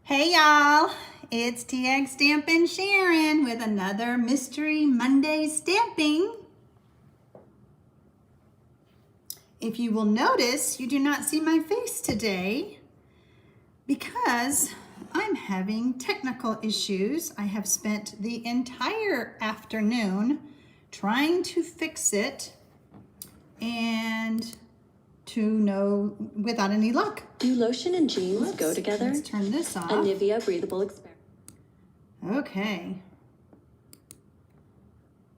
Hey y'all, it's TxStampin Sharon with another Mystery Monday stamping. If you will notice, you do not see my face today because I'm having technical issues. I have spent the entire afternoon trying to fix it and without any luck. Do lotion and jeans go together? Let's turn this off. A Nivea breathable experiment. Okay.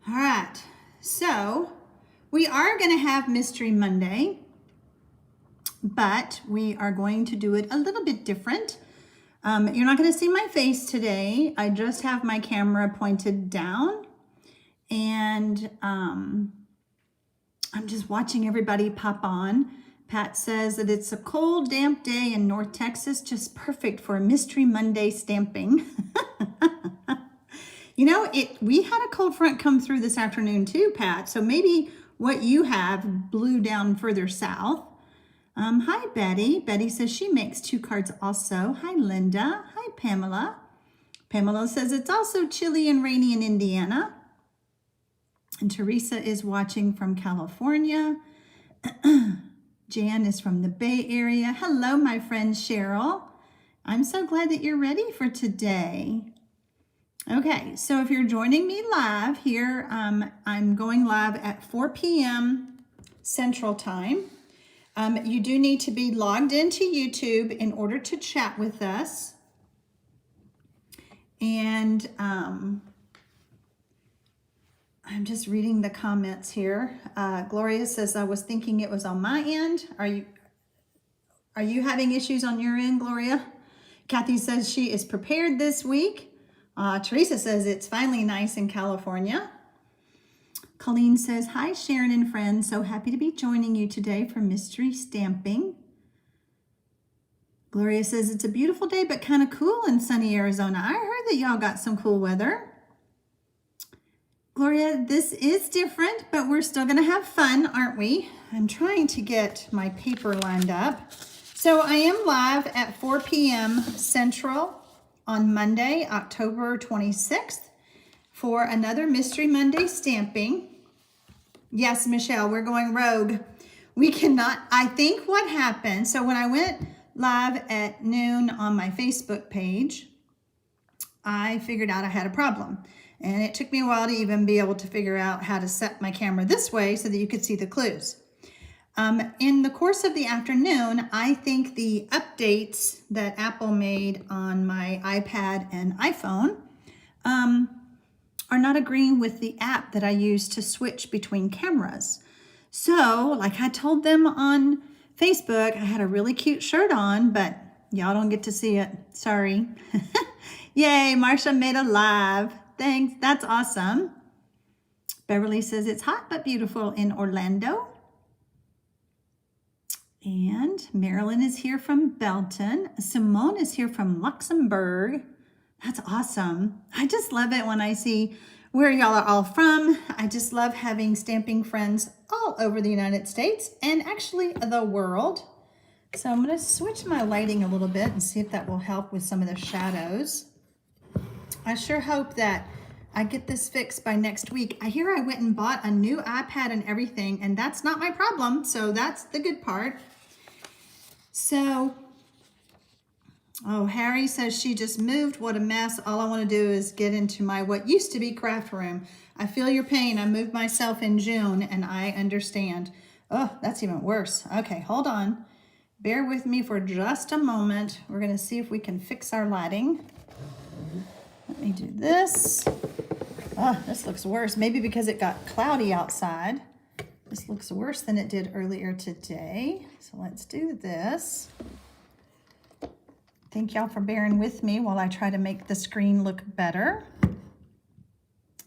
All right. So we are going to have Mystery Monday, but we are going to do it a little bit different. You're not going to see my face today. I just have my camera pointed down, and I'm just watching everybody pop on. Pat says that it's a cold, damp day in North Texas, just perfect for a Mystery Monday stamping. You know, we had a cold front come through this afternoon too, Pat, so maybe what you have blew down further south. Hi, Betty. Betty says she makes 2 cards also. Hi, Linda. Hi, Pamela. Pamela says it's also chilly and rainy in Indiana. And Teresa is watching from California. Jan is from the Bay Area. Hello, my friend Cheryl. I'm so glad that you're ready for today. Okay, so if you're joining me live here, I'm going live at 4 p.m. Central Time. You do need to be logged into YouTube in order to chat with us. And I'm just reading the comments here. Gloria says, I was thinking it was on my end. Are you having issues on your end, Gloria? Kathy says she is prepared this week. Teresa says it's finally nice in California. Colleen says, hi, Sharon and friends. So happy to be joining you today for Mystery Stamping. Gloria says it's a beautiful day, but kind of cool in sunny Arizona. I heard that y'all got some cool weather. Gloria, this is different, but we're still going to have fun, aren't we? I'm trying to get my paper lined up. So I am live at 4 p.m. Central on Monday, October 26th for another Mystery Monday stamping. Yes, Michelle, we're going rogue. We cannot, I think what happened, so when I went live at noon on my Facebook page, I figured out I had a problem. And it took me a while to even be able to figure out how to set my camera this way so that you could see the clues. In the course of the afternoon, I think the updates that Apple made on my iPad and iPhone are not agreeing with the app that I use to switch between cameras. So, like I told them on Facebook, I had a really cute shirt on, but y'all don't get to see it. Sorry. Yay, Marsha made a live. Thanks, that's awesome. Beverly says it's hot but beautiful in Orlando. And Marilyn is here from Belton. Simone is here from Luxembourg. That's awesome. I just love it when I see where y'all are all from. I just love having stamping friends all over the United States and actually the world. So I'm going to switch my lighting a little bit and see if that will help with some of the shadows. I sure hope that I get this fixed by next week. I hear I went and bought a new iPad and everything, and that's not my problem, so that's the good part. So, oh, Harry says she just moved. What a mess. All I want to do is get into my what used to be craft room. I feel your pain. I moved myself in June, and I understand. Oh, that's even worse. Okay, hold on. Bear with me for just a moment. We're going to see if we can fix our lighting. Let me do this. Oh, this looks worse. Maybe because it got cloudy outside. This looks worse than it did earlier today. So let's do this. Thank y'all for bearing with me while I try to make the screen look better.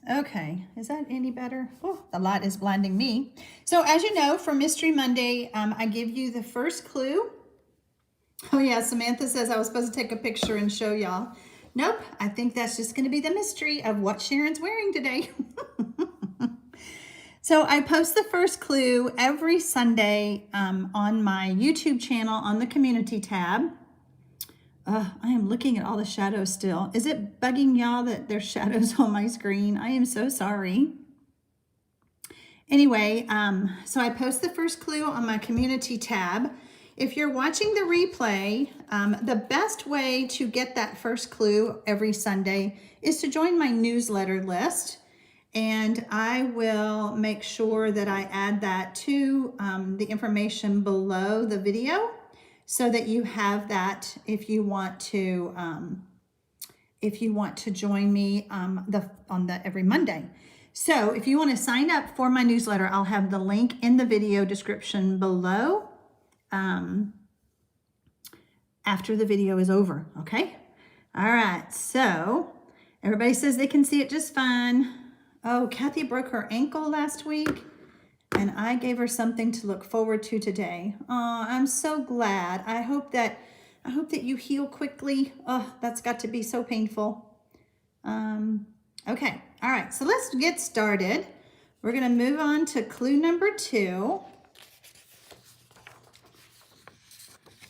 Okay, is that any better? Oh, the light is blinding me. So as you know, for Mystery Monday, I give you the first clue. Oh yeah, Samantha says I was supposed to take a picture and show y'all. Nope, I think that's just going to be the mystery of what Sharon's wearing today. So I post the first clue every Sunday on my YouTube channel on the community tab. I am looking at all the shadows still. Is it bugging y'all that there's shadows on my screen? I am so sorry. Anyway, so I post the first clue on my community tab. If you're watching the replay, the best way to get that first clue every Sunday is to join my newsletter list. And I will make sure that I add that to the information below the video so that you have that if you want to join me on the every Monday. So if you want to sign up for my newsletter, I'll have the link in the video description below after the video is over, okay? All right, so everybody says they can see it just fine. Oh, Kathy broke her ankle last week, and I gave her something to look forward to today. Oh, I'm so glad. I hope that you heal quickly. Oh, that's got to be so painful. Okay, all right, so let's get started. We're gonna move on to clue number 2.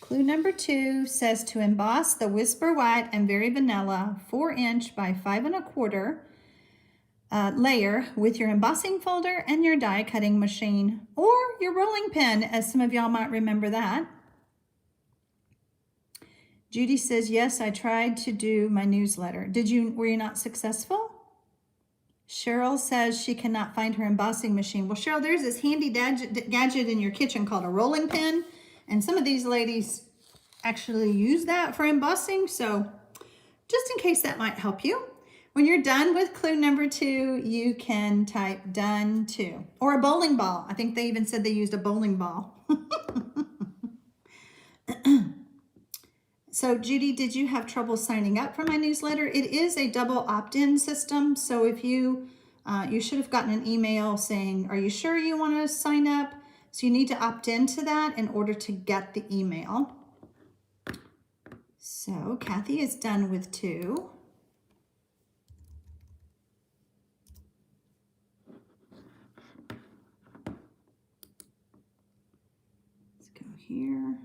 Clue number 2 says to emboss the Whisper White and Very Vanilla 4" by 5 1/4 layer with your embossing folder and your die cutting machine, or your rolling pin, as some of y'all might remember that. Judy says, yes, I tried to do my newsletter. Were you not successful? Cheryl says she cannot find her embossing machine. Well, Cheryl, there's this handy gadget in your kitchen called a rolling pin, and some of these ladies actually use that for embossing, so just in case that might help you. When you're done with clue number 2, you can type done 2, or a bowling ball. I think they even said they used a bowling ball. So Judy, did you have trouble signing up for my newsletter? It is a double opt-in system. So if you should have gotten an email saying, are you sure you want to sign up? So you need to opt into that in order to get the email. So Kathy is done with 2. Let's go here.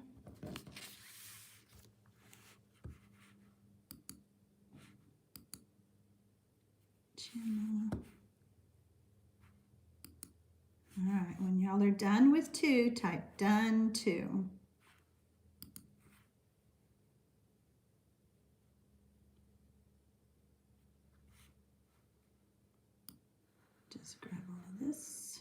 All right, when y'all are done with 2, type done 2. Just grab all of this.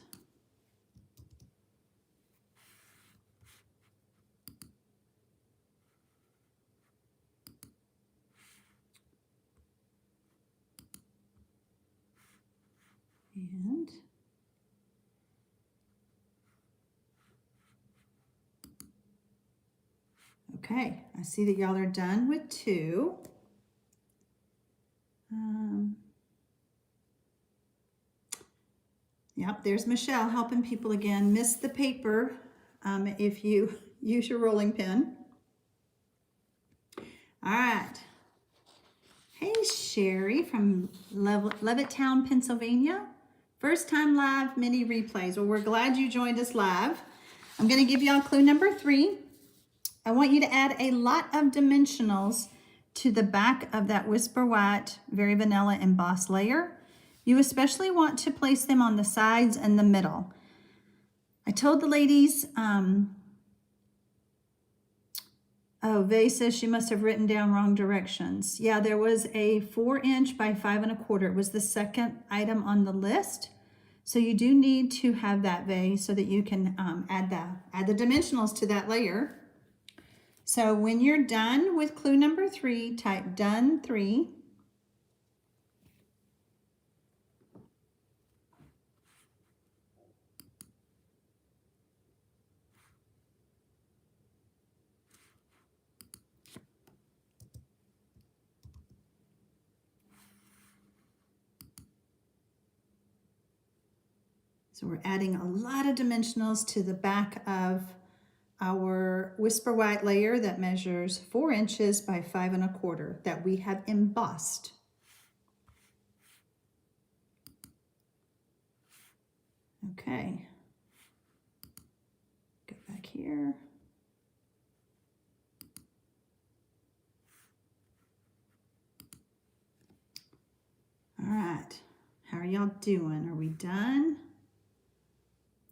And okay, I see that y'all are done with 2. Yep, there's Michelle helping people again. Miss the paper if you use your rolling pin. All right. Hey, Sherry from Levittown, Pennsylvania. First time live mini replays. Well, we're glad you joined us live. I'm going to give y'all clue number 3. I want you to add a lot of dimensionals to the back of that Whisper White Very Vanilla embossed layer. You especially want to place them on the sides and the middle. I told the ladies, oh, Vay says she must have written down wrong directions. Yeah, there was a 4" by 5 1/4. It was the second item on the list. So you do need to have that, Vay, so that you can add the dimensionals to that layer. So when you're done with clue number 3, type done 3. So we're adding a lot of dimensionals to the back of our Whisper White layer that measures 4" by 5 1/4 that we have embossed. Okay. Go back here. y'all doing? Are we done?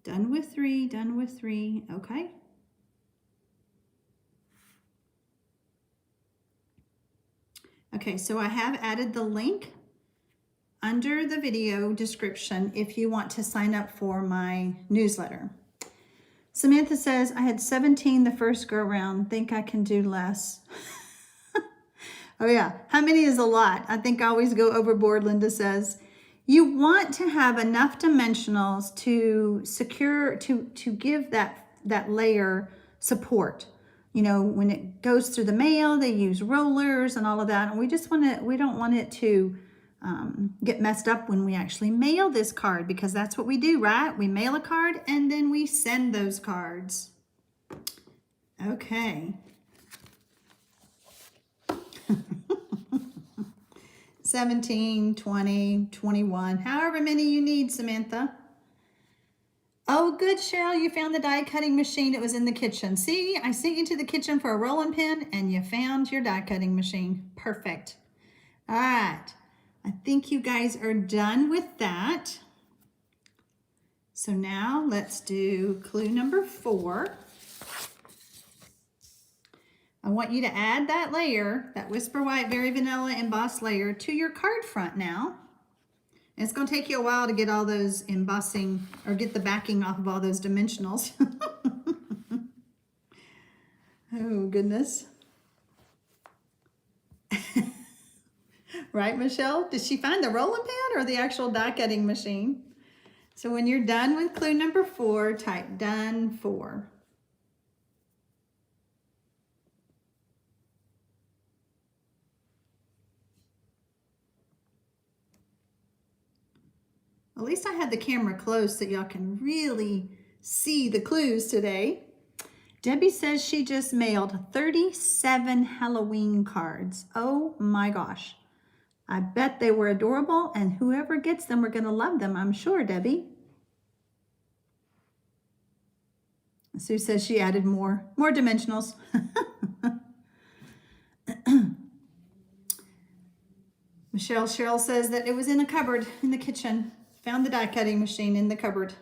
Done with 3, done with 3. Okay. Okay, so I have added the link under the video description if you want to sign up for my newsletter. Samantha says, I had 17 the first go round. Think I can do less. Oh yeah, how many is a lot? I think I always go overboard, Linda says. You want to have enough dimensionals to secure, to give that layer support. You know, when it goes through the mail, they use rollers and all of that. And we don't want it to get messed up when we actually mail this card, because that's what we do, right? We mail a card and then we send those cards. Okay. 17, 20, 21, however many you need, Samantha. Oh, good, Cheryl, you found the die cutting machine. It was in the kitchen. See, I sent you to the kitchen for a rolling pin and you found your die cutting machine. Perfect. All right. I think you guys are done with that. So now let's do clue number 4. I want you to add that layer, that Whisper White Very Vanilla embossed layer, to your card front now. And it's going to take you a while to get all those embossing, or get the backing off of all those dimensionals. Oh, goodness. Right, Michelle? Did she find the rolling pin or the actual die cutting machine? So when you're done with clue number 4, type done 4. At least I had the camera close so y'all can really see the clues today. Debbie says she just mailed 37 Halloween cards. Oh my gosh. I bet they were adorable, and whoever gets them are going to love them, I'm sure, Debbie. Sue says she added more dimensionals. Cheryl says that it was in a cupboard in the kitchen. Found the die cutting machine in the cupboard.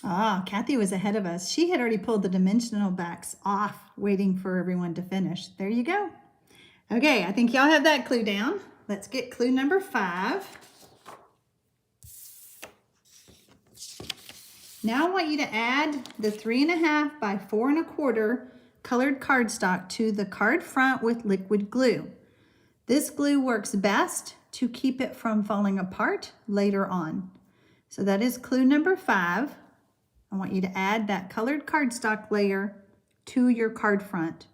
Ah, Kathy was ahead of us. She had already pulled the dimensional backs off, waiting for everyone to finish. There you go. Okay, I think y'all have that clue down. Let's get clue number 5. Now I want you to add the 3.5 by 4.25 colored cardstock to the card front with liquid glue. This glue works best to keep it from falling apart later on. So that is clue number 5. I want you to add that colored cardstock layer to your card front.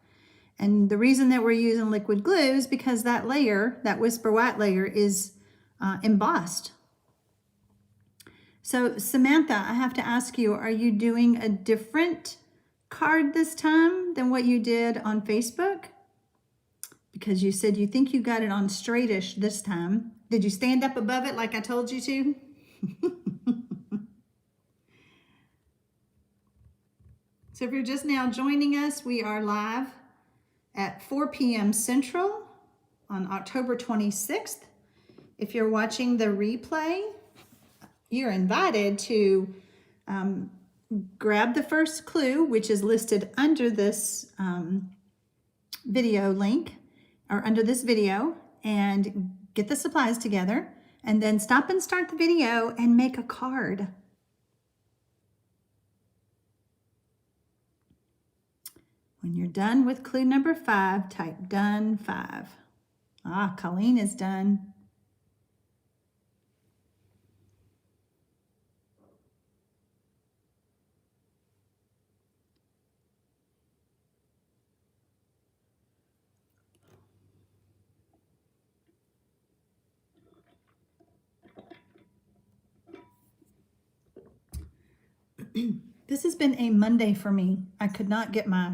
And the reason that we're using liquid glue is because that layer, that Whisper White layer, is embossed. So Samantha, I have to ask you, are you doing a different card this time than what you did on Facebook? Because you said you think you got it on straightish this time. Did you stand up above it like I told you to? So if you're just now joining us, we are live at 4 p.m. Central on October 26th. If you're watching the replay, you're invited to grab the first clue, which is listed under this video link, or under this video, and get the supplies together, and then stop and start the video and make a card. When you're done with clue number 5, type done 5. Ah, Colleen is done. This has been a Monday for me. I could not get my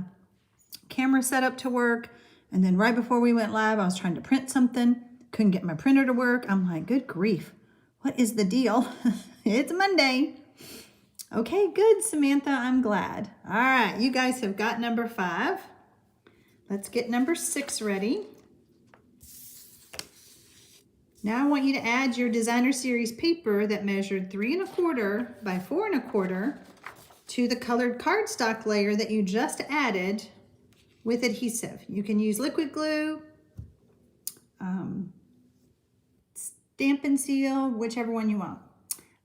camera set up to work, and then right before we went live, I was trying to print something, couldn't get my printer to work. I'm like, good grief, What is the deal? It's Monday. Okay, good, Samantha. I'm glad. All right, you guys have got number 5. Let's get number 6 ready. Now I want you to add your designer series paper that measured 3 1/4 by 4 1/4 to the colored cardstock layer that you just added with adhesive. You can use liquid glue, Stampin' Seal, whichever one you want.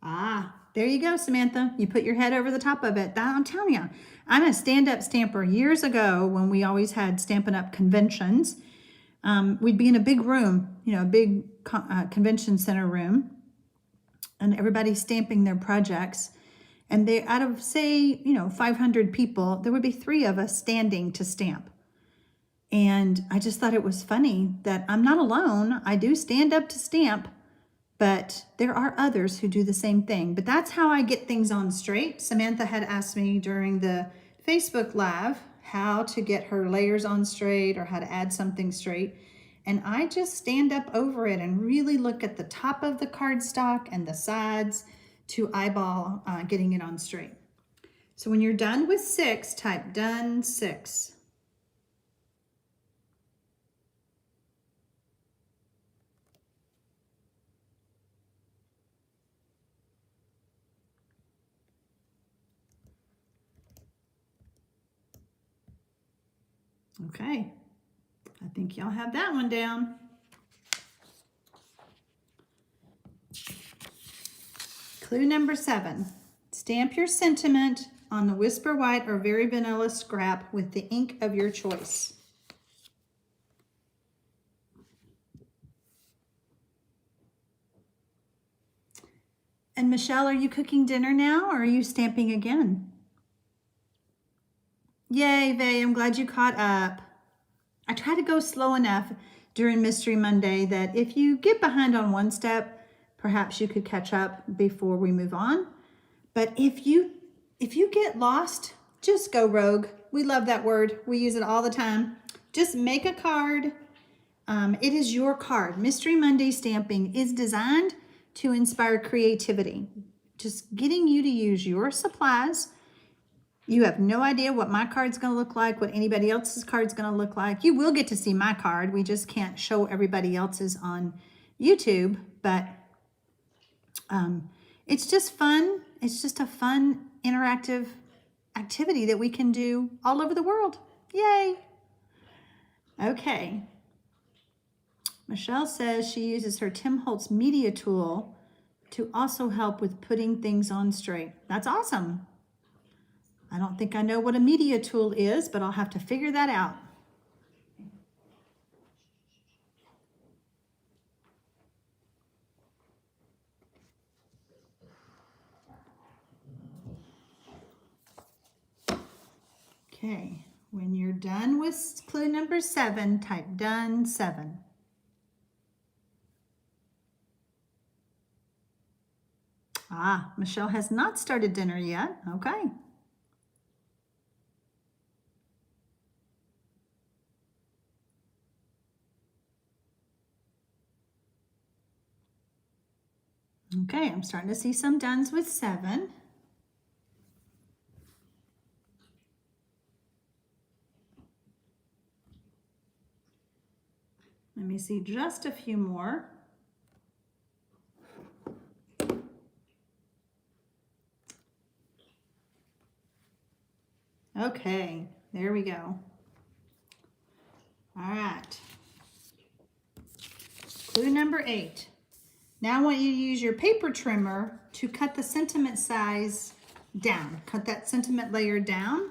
Ah, there you go, Samantha. You put your head over the top of it. I'm telling you, I'm a stand-up stamper. Years ago, when we always had Stampin' Up! Conventions, we'd be in a big room, you know, a big convention center room, and everybody's stamping their projects. And they, out of, say, 500 people, there would be 3 of us standing to stamp. And I just thought it was funny that I'm not alone. I do stand up to stamp, but there are others who do the same thing. But that's how I get things on straight. Samantha had asked me during the Facebook Live how to get her layers on straight or how to add something straight. And I just stand up over it and really look at the top of the cardstock and the sides to eyeball getting it on straight. So when you're done with 6, type done 6. Okay, I think y'all have that one down. Clue number 7. Stamp your sentiment on the Whisper White or Very Vanilla scrap with the ink of your choice. And Michelle, are you cooking dinner now or are you stamping again? Yay, Vay, I'm glad you caught up. I try to go slow enough during Mystery Monday that if you get behind on one step, perhaps you could catch up before we move on. But if you get lost, just go rogue. We love that word. We use it all the time. Just make a card. It is your card. Mystery Monday stamping is designed to inspire creativity. Just getting you to use your supplies. You have no idea what my card's going to look like, what anybody else's card's going to look like. You will get to see my card. We just can't show everybody else's on YouTube, but it's just fun. It's just a fun, interactive activity that we can do all over the world. Yay! Okay. Michelle says she uses her Tim Holtz media tool to also help with putting things on straight. That's awesome. I don't think I know what a media tool is, but I'll have to figure that out. Okay, when you're done with clue number 7, type done 7. Ah, Michelle has not started dinner yet. Okay. Okay, I'm starting to see some dones with 7. Let me see just a few more. Okay, there we go. All right. Clue number 8. Now I want you to use your paper trimmer to cut the sentiment size down. Cut that sentiment layer down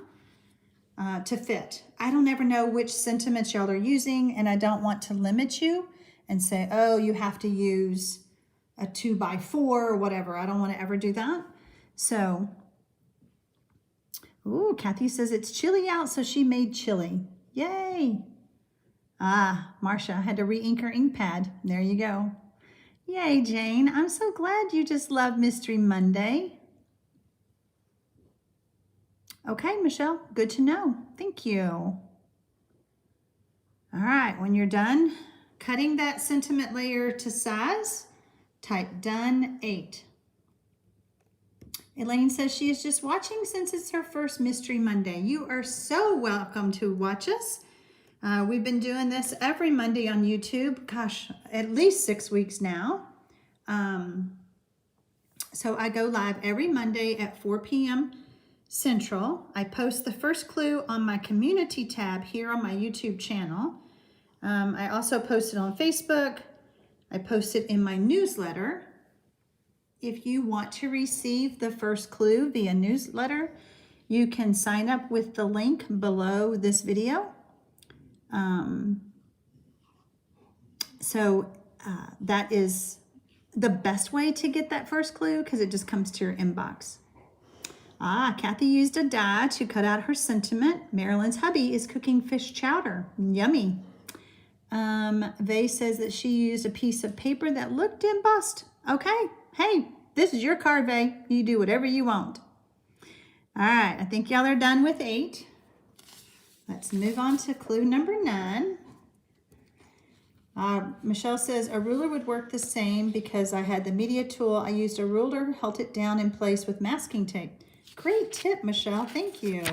to fit. I don't ever know which sentiments y'all are using, and I don't want to limit you and say, oh, you have to use a 2x4 or whatever. I don't want to ever do that. So, ooh, Kathy says it's chilly out, so she made chili. Yay! Ah, Marcia had to re-ink her ink pad. There you go. Yay, Jane. I'm so glad you just love Mystery Monday. Okay, Michelle, good to know. Thank you. All right, when you're done cutting that sentiment layer to size, type done 8. Elaine says she is just watching since it's her first Mystery Monday. You are so welcome to watch us. We've been doing this every Monday on YouTube, gosh, at least 6 weeks now. So I go live every Monday at 4 p.m. Central. I post the first clue on my community tab here on my YouTube channel. I also post it on Facebook. I post it in my newsletter. If you want to receive the first clue via newsletter, you can sign up with the link below this video. That is the best way to get that first clue because it just comes to your inbox. Kathy used a die to cut out her sentiment. Marilyn's hubby is cooking fish chowder. Yummy. Vay says that she used a piece of paper that looked embossed. Okay. Hey, this is your card, Vay. You do whatever you want. All right. I think y'all are done with 8. Let's move on to clue number 9. Michelle says a ruler would work the same because I had the media tool. I used a ruler, held it down in place with masking tape. Great tip, Michelle. Thank you.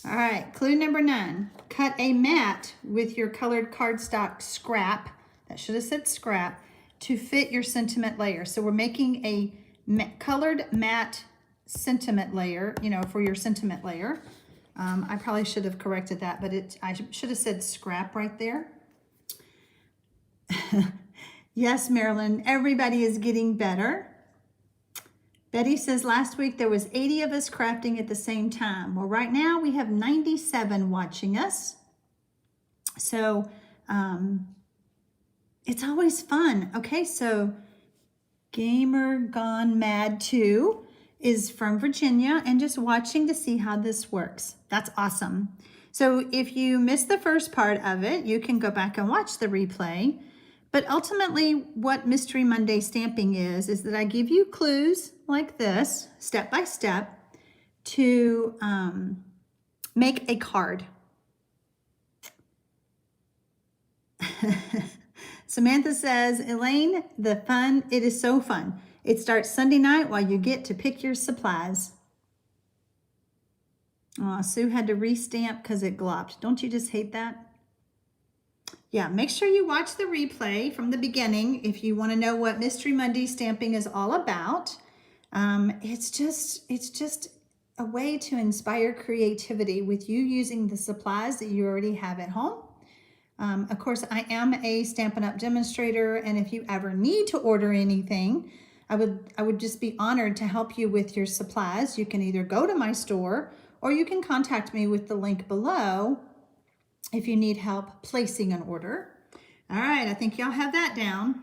All right, clue number 9. Cut a mat with your colored cardstock scrap, that should have said scrap, to fit your sentiment layer. So we're making a colored matte sentiment layer, for your sentiment layer. I probably should have corrected that, but I should have said scrap right there. Yes, Marilyn, everybody is getting better. Betty says last week there was 80 of us crafting at the same time. Well, right now we have 97 watching us. So it's always fun. Okay, so Gamer Gone Mad 2 is from Virginia and just watching to see how this works. That's awesome. So if you missed the first part of it, you can go back and watch the replay. But ultimately, what Mystery Monday stamping is that I give you clues like this, step by step, to make a card. Samantha says, Elaine, it is so fun. It starts Sunday night while you get to pick your supplies. Oh, Sue had to restamp because it glopped. Don't you just hate that? Yeah, make sure you watch the replay from the beginning if you want to know what Mystery Monday stamping is all about. It's just a way to inspire creativity with you using the supplies that you already have at home. Of course, I am a Stampin' Up! Demonstrator, and if you ever need to order anything, I would just be honored to help you with your supplies. You can either go to my store or you can contact me with the link below if you need help placing an order. All right, I think y'all have that down.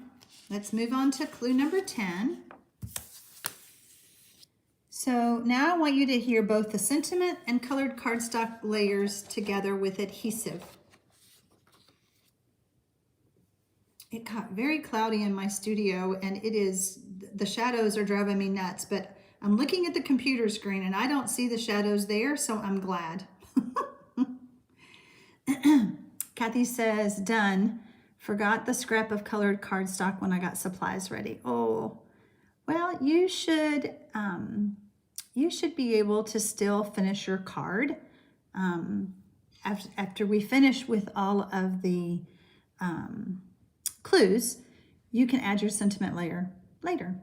Let's move on to clue number 10. So now I want you to hear both the sentiment and colored cardstock layers together with adhesive. It got very cloudy in my studio and the shadows are driving me nuts, but I'm looking at the computer screen and I don't see the shadows there, so I'm glad. Kathy says, done. Forgot the scrap of colored cardstock when I got supplies ready. Oh, well, you should be able to still finish your card after we finish with all of the clues. You can add your sentiment layer later.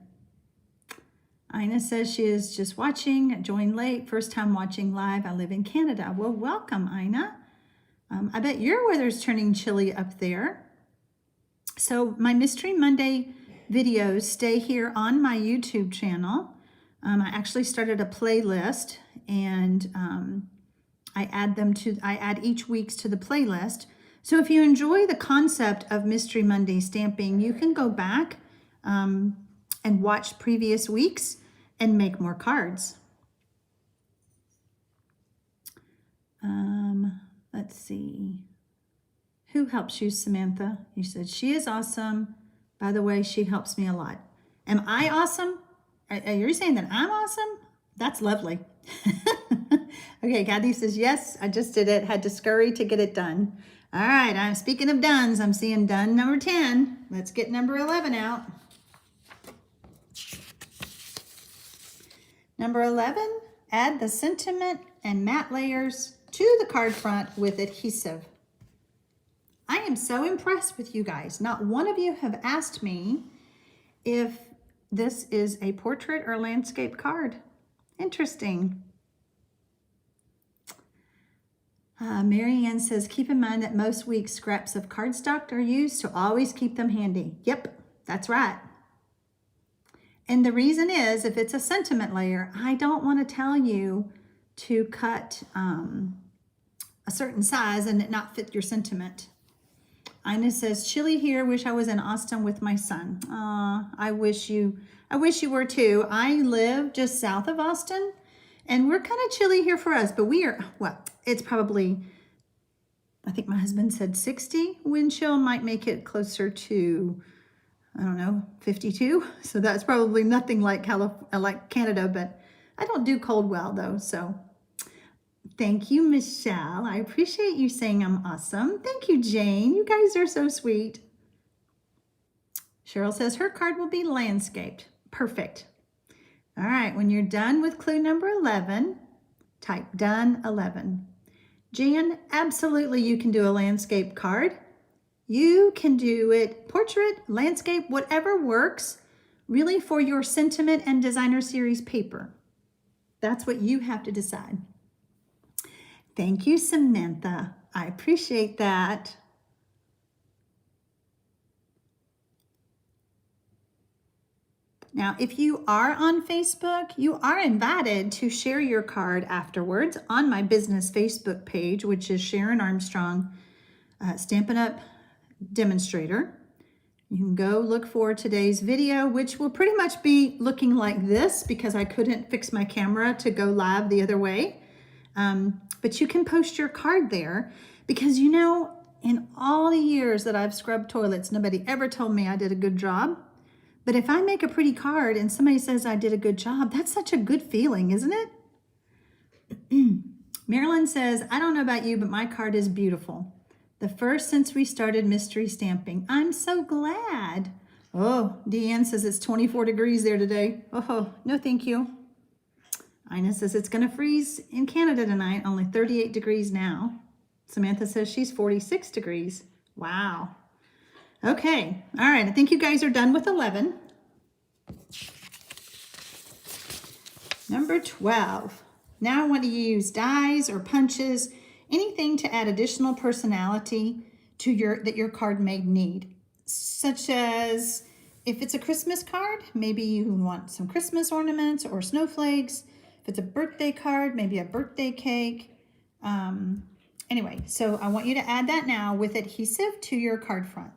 Ina says she is just watching, joined late, first time watching live. I live in Canada. Well, welcome, Ina. I bet your weather's turning chilly up there. So my Mystery Monday videos stay here on my YouTube channel. I actually started a playlist and I add each week's to the playlist. So if you enjoy the concept of Mystery Monday stamping, you can go back and watch previous weeks and make more cards. Let's see. Who helps you, Samantha? You said she is awesome. By the way, she helps me a lot. Am I awesome? Are you saying that I'm awesome? That's lovely. Okay, Kathy says, yes, I just did it. Had to scurry to get it done. All right, I'm speaking of dones. I'm seeing done number 10. Let's get number 11 out. Number 11, add the sentiment and matte layers to the card front with adhesive. I am so impressed with you guys. Not one of you have asked me if this is a portrait or landscape card. Interesting. Mary Ann says, keep in mind that most weeks scraps of cardstock are used, so always keep them handy. Yep, that's right. And the reason is, if it's a sentiment layer, I don't want to tell you to cut a certain size and it not fit your sentiment. Ina says, chilly here, wish I was in Austin with my son. I wish you were too. I live just south of Austin, and we're kind of chilly here for us, but we are, well, it's probably, I think my husband said 60. Wind chill might make it closer to, I don't know, 52. So that's probably nothing like Canada, but I don't do cold well though. So thank you, Michelle. I appreciate you saying I'm awesome. Thank you, Jane. You guys are so sweet. Cheryl says her card will be landscaped. Perfect. All right, when you're done with clue number 11, type done 11. Jan, absolutely you can do a landscape card. You can do it portrait, landscape, whatever works really for your sentiment and designer series paper. That's what you have to decide. Thank you, Samantha. I appreciate that. Now, if you are on Facebook, you are invited to share your card afterwards on my business Facebook page, which is Sharon Armstrong, Stampin' Up! Demonstrator. You can go look for today's video, which will pretty much be looking like this because I couldn't fix my camera to go live the other way. But you can post your card there because, you know, in all the years that I've scrubbed toilets, nobody ever told me I did a good job. But if I make a pretty card and somebody says I did a good job, that's such a good feeling, isn't it? Marilyn says, I don't know about you, but my card is beautiful. The first since we started mystery stamping. I'm so glad. Oh, Deanne says it's 24 degrees there today. Oh, no thank you. Ina says it's going to freeze in Canada tonight, only 38 degrees now. Samantha says she's 46 degrees. Wow. Okay, all right, I think you guys are done with 11. Number 12. Now I want to use dies or punches, anything to add additional personality to that your card may need. Such as if it's a Christmas card, maybe you want some Christmas ornaments or snowflakes. If it's a birthday card, maybe a birthday cake. Anyway, so I want you to add that now with adhesive to your card front.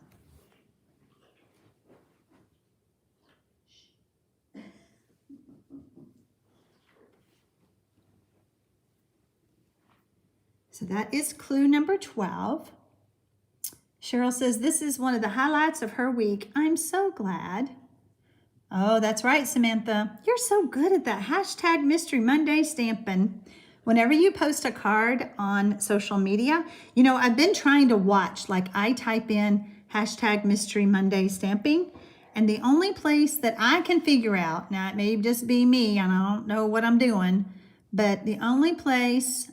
So that is clue number 12. Cheryl says, this is one of the highlights of her week. I'm so glad. Oh, that's right, Samantha. You're so good at that. Hashtag Mystery Monday Stampin'. Whenever you post a card on social media, you know, I've been trying to watch, like I type in hashtag Mystery Monday Stamping, and the only place that I can figure out, now it may just be me and I don't know what I'm doing, but the only place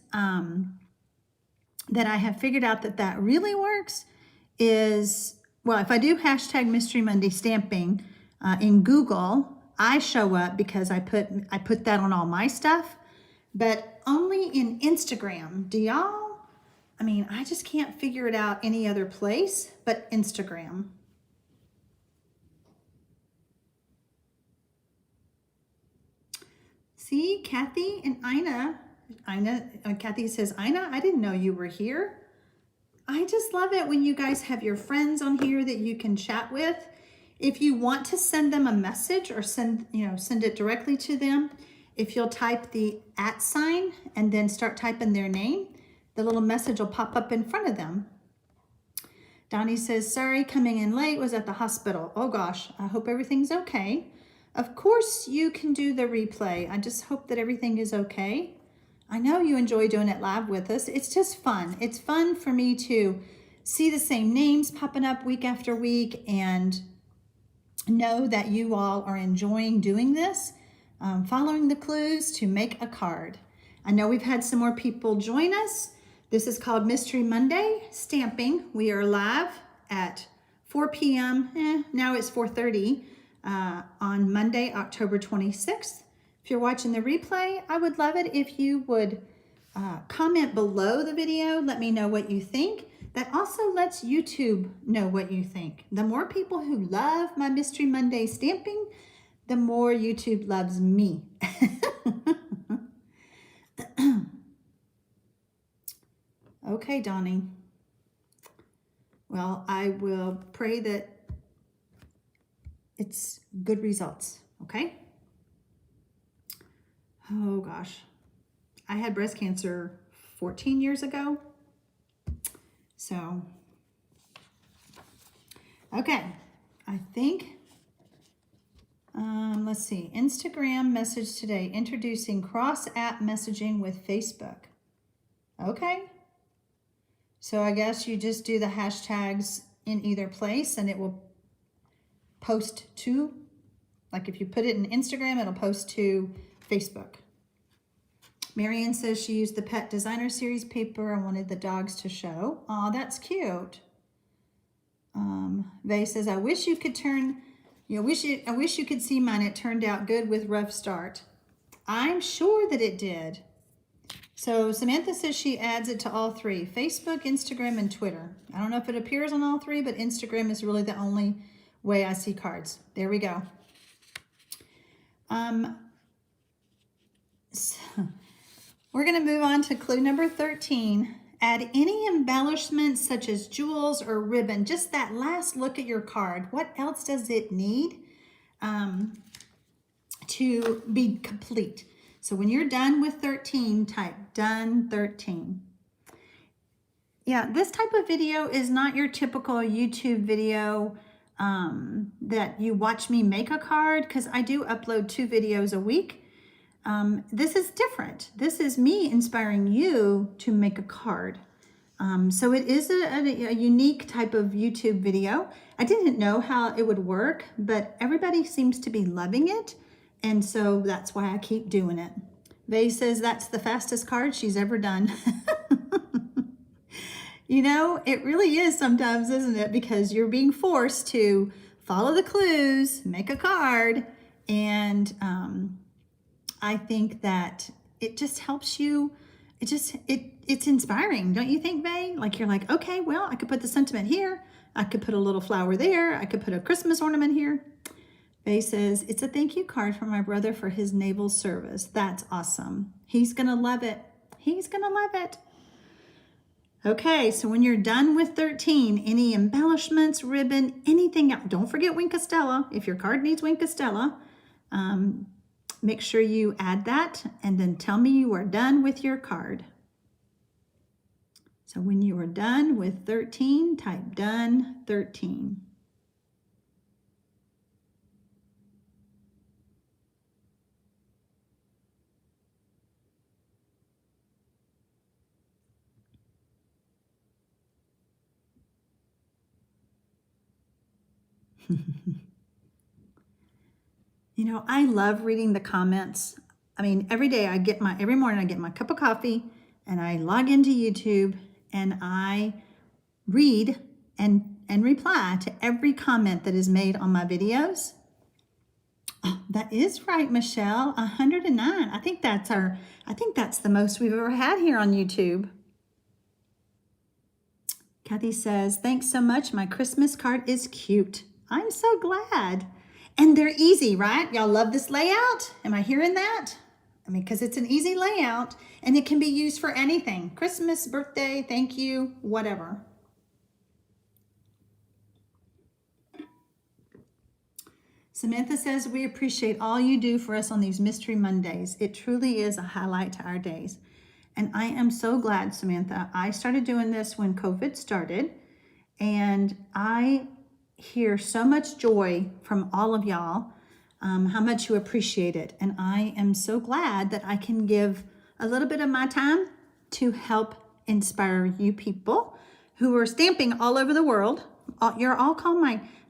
that I have figured out that really works is, well, if I do hashtag Mystery Monday Stamping in Google, I show up because I put that on all my stuff, but only in Instagram. Do y'all? I mean, I just can't figure it out any other place but Instagram. See, Kathy and Ina, Kathy says, Ina, I didn't know you were here. I just love it when you guys have your friends on here that you can chat with. If you want to send them a message or send it directly to them, if you'll type the @ and then start typing their name, the little message will pop up in front of them. Donnie says, sorry, coming in late, was at the hospital. Oh gosh, I hope everything's okay. Of course you can do the replay. I just hope that everything is okay. I know you enjoy doing it live with us. It's just fun. It's fun for me to see the same names popping up week after week and know that you all are enjoying doing this, following the clues to make a card. I know we've had some more people join us. This is called Mystery Monday Stamping. We are live at 4 p.m. Now it's 4:30 on Monday, October 26th. If you're watching the replay, I would love it if you would comment below the video. Let me know what you think. That also lets YouTube know what you think. The more people who love my Mystery Monday stamping, the more YouTube loves me. Okay, Donnie. Well, I will pray that it's good results, okay? Oh gosh. I had breast cancer 14 years ago. So, okay, I think, let's see, Instagram message today, introducing cross-app messaging with Facebook. Okay, so I guess you just do the hashtags in either place and it will post to, like if you put it in Instagram, it'll post to Facebook. Marianne says she used the Pet Designer Series paper. I wanted the dogs to show. Oh, that's cute. Vay says, I wish you could I wish you could see mine. It turned out good with rough start. I'm sure that it did. So Samantha says she adds it to all three, Facebook, Instagram, and Twitter. I don't know if it appears on all three, but Instagram is really the only way I see cards. There we go. We're going to move on to clue number 13. Add any embellishments such as jewels or ribbon. Just that last look at your card. What else does it need to be complete? So when you're done with 13, type done 13. Yeah, this type of video is not your typical YouTube video that you watch me make a card, because I do upload 2 videos a week. This is different. This is me inspiring you to make a card. So it is a unique type of YouTube video. I didn't know how it would work, but everybody seems to be loving it. And so that's why I keep doing it. Vay says that's the fastest card she's ever done. You know, it really is sometimes, isn't it? Because you're being forced to follow the clues, make a card, and I think that it just helps you. It's inspiring, don't you think, Vay? Like you're like, okay, well, I could put the sentiment here. I could put a little flower there. I could put a Christmas ornament here. Vay says, it's a thank you card from my brother for his naval service. That's awesome. He's going to love it. He's going to love it. Okay, so when you're done with 13, any embellishments, ribbon, anything else, don't forget Wink of Stella. If your card needs Wink of Stella, make sure you add that and then tell me you are done with your card. So when you are done with 13, type done 13. You know, I love reading the comments. I mean, every morning I get my cup of coffee and I log into YouTube and I read and reply to every comment that is made on my videos. Oh, that is right, Michelle, 109. I think that's the most we've ever had here on YouTube. Kathy says, thanks so much. My Christmas card is cute. I'm so glad. And they're easy, right? Y'all love this layout? Am I hearing that? I mean, because it's an easy layout and it can be used for anything. Christmas, birthday, thank you, whatever. Samantha says, we appreciate all you do for us on these Mystery Mondays. It truly is a highlight to our days. And I am so glad, Samantha. I started doing this when COVID started, and I hear so much joy from all of y'all, how much you appreciate it. And I am so glad that I can give a little bit of my time to help inspire you people who are stamping all over the world. You're all called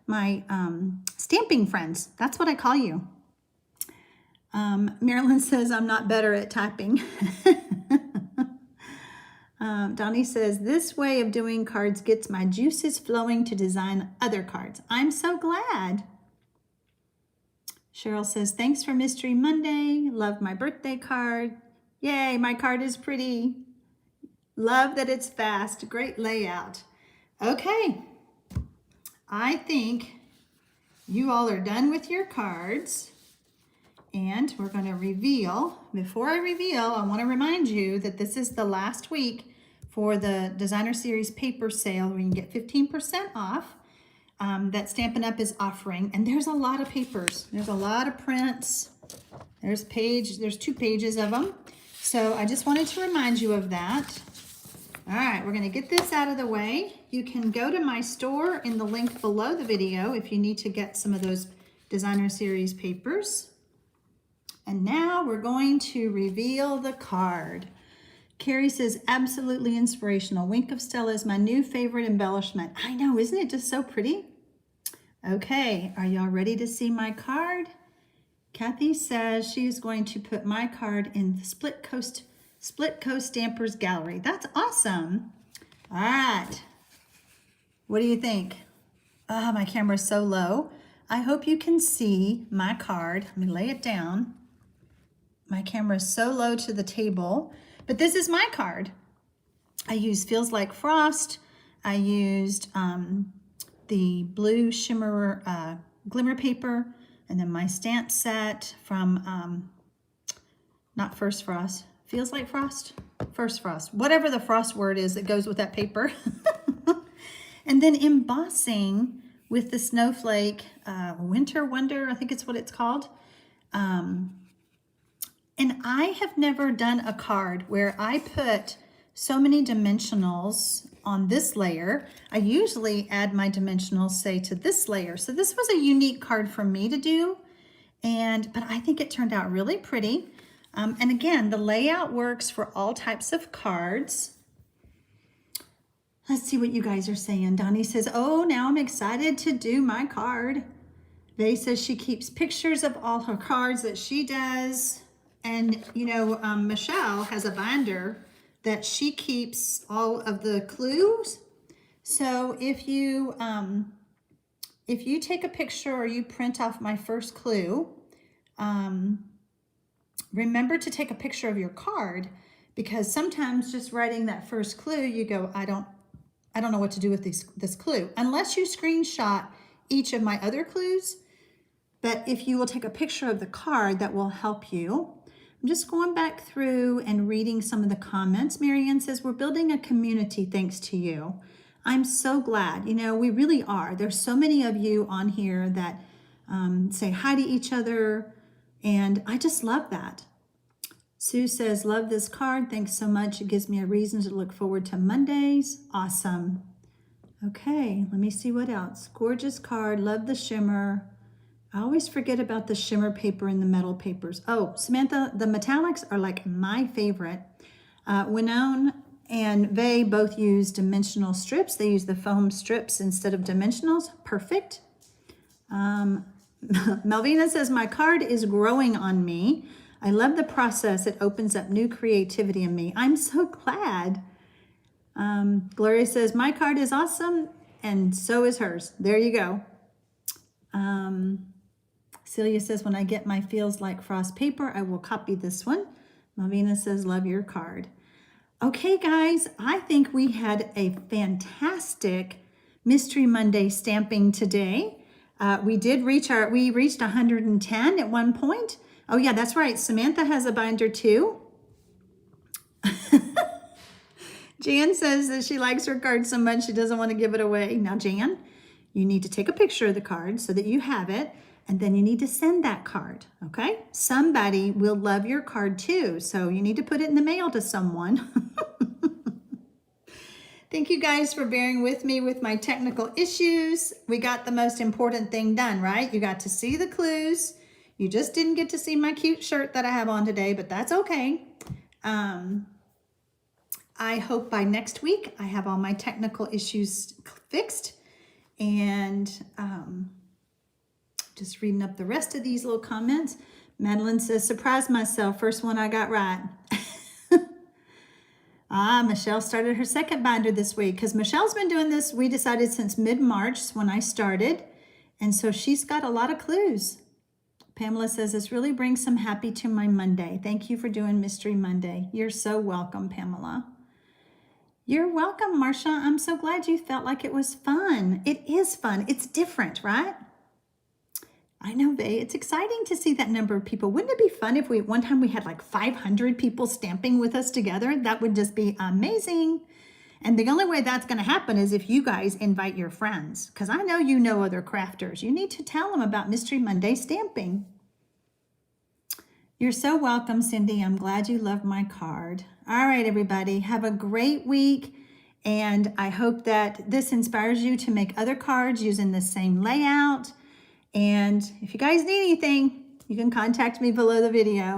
my stamping friends. That's what I call you. Marilyn says I'm not better at typing. Donnie says, this way of doing cards gets my juices flowing to design other cards. I'm so glad. Cheryl says, thanks for Mystery Monday. Love my birthday card. Yay, my card is pretty. Love that it's fast. Great layout. Okay. I think you all are done with your cards. And we're going to reveal. Before I reveal, I want to remind you that this is the last week for the Designer Series paper sale where you can get 15% off. That Stampin' Up! Is offering. And there's a lot of papers. There's a lot of prints. There's 2 pages of them. So I just wanted to remind you of that. All right, we're going to get this out of the way. You can go to my store in the link below the video if you need to get some of those Designer Series papers. And now we're going to reveal the card. Carrie says, absolutely inspirational. Wink of Stella is my new favorite embellishment. I know, isn't it just so pretty? Okay, are y'all ready to see my card? Kathy says she is going to put my card in the Split Coast Stampers Gallery. That's awesome. All right. What do you think? Oh, my camera's so low. I hope you can see my card. Let me lay it down. My camera is so low to the table, but this is my card. I used Feels Like Frost. I used the blue shimmer glimmer paper, and then my stamp set from, not First Frost, Feels Like Frost? First Frost, whatever the frost word is that goes with that paper. And then embossing with the Snowflake Winter Wonder, I think it's what it's called. And I have never done a card where I put so many dimensionals on this layer. I usually add my dimensionals, say, to this layer. So this was a unique card for me to do, but I think it turned out really pretty. And again, the layout works for all types of cards. Let's see what you guys are saying. Donnie says, oh, now I'm excited to do my card. Vay says she keeps pictures of all her cards that she does. And, you know, Michelle has a binder that she keeps all of the clues. So if you take a picture or you print off my first clue, remember to take a picture of your card, because sometimes just writing that first clue, you go, I don't know what to do with this clue, unless you screenshot each of my other clues. But if you will take a picture of the card, that will help you. I'm just going back through and reading some of the comments. Marianne says, we're building a community thanks to you. I'm so glad. You know, we really are. There's so many of you on here that say hi to each other, and I just love that. Sue says, love this card. Thanks so much. It gives me a reason to look forward to Mondays. Awesome. Okay, let me see what else. Gorgeous card. Love the shimmer. I always forget about the shimmer paper and the metal papers. Oh, Samantha, the metallics are like my favorite. Winone and Vay both use dimensional strips. They use the foam strips instead of dimensionals. Perfect. Melvina says, my card is growing on me. I love the process. It opens up new creativity in me. I'm so glad. Gloria says, my card is awesome, and so is hers. There you go. Celia says, when I get my Feels Like Frost paper, I will copy this one. Malvina says, love your card. Okay, guys, I think we had a fantastic Mystery Monday stamping today. We reached 110 at one point. Oh yeah, that's right. Samantha has a binder too. Jan says that she likes her card so much she doesn't want to give it away. Now, Jan, you need to take a picture of the card so that you have it, and then you need to send that card, okay? Somebody will love your card too, so you need to put it in the mail to someone. Thank you guys for bearing with me with my technical issues. We got the most important thing done, right? You got to see the clues. You just didn't get to see my cute shirt that I have on today, but that's okay. I hope by next week I have all my technical issues fixed. And just reading up the rest of these little comments. Madeline says, surprised myself, first one I got right. Michelle started her second binder this week because Michelle's been doing this, we decided, since mid-March when I started. And so she's got a lot of clues. Pamela says, this really brings some happy to my Monday. Thank you for doing Mystery Monday. You're so welcome, Pamela. You're welcome, Marcia. I'm so glad you felt like it was fun. It is fun. It's different, right? I know, Vay. It's exciting to see that number of people. Wouldn't it be fun if one time we had like 500 people stamping with us together? That would just be amazing. And the only way that's going to happen is if you guys invite your friends, because I know you know other crafters. You need to tell them about Mystery Monday stamping. You're so welcome, Cindy. I'm glad you loved my card. All right, everybody. Have a great week. And I hope that this inspires you to make other cards using the same layout. And if you guys need anything, you can contact me below the video.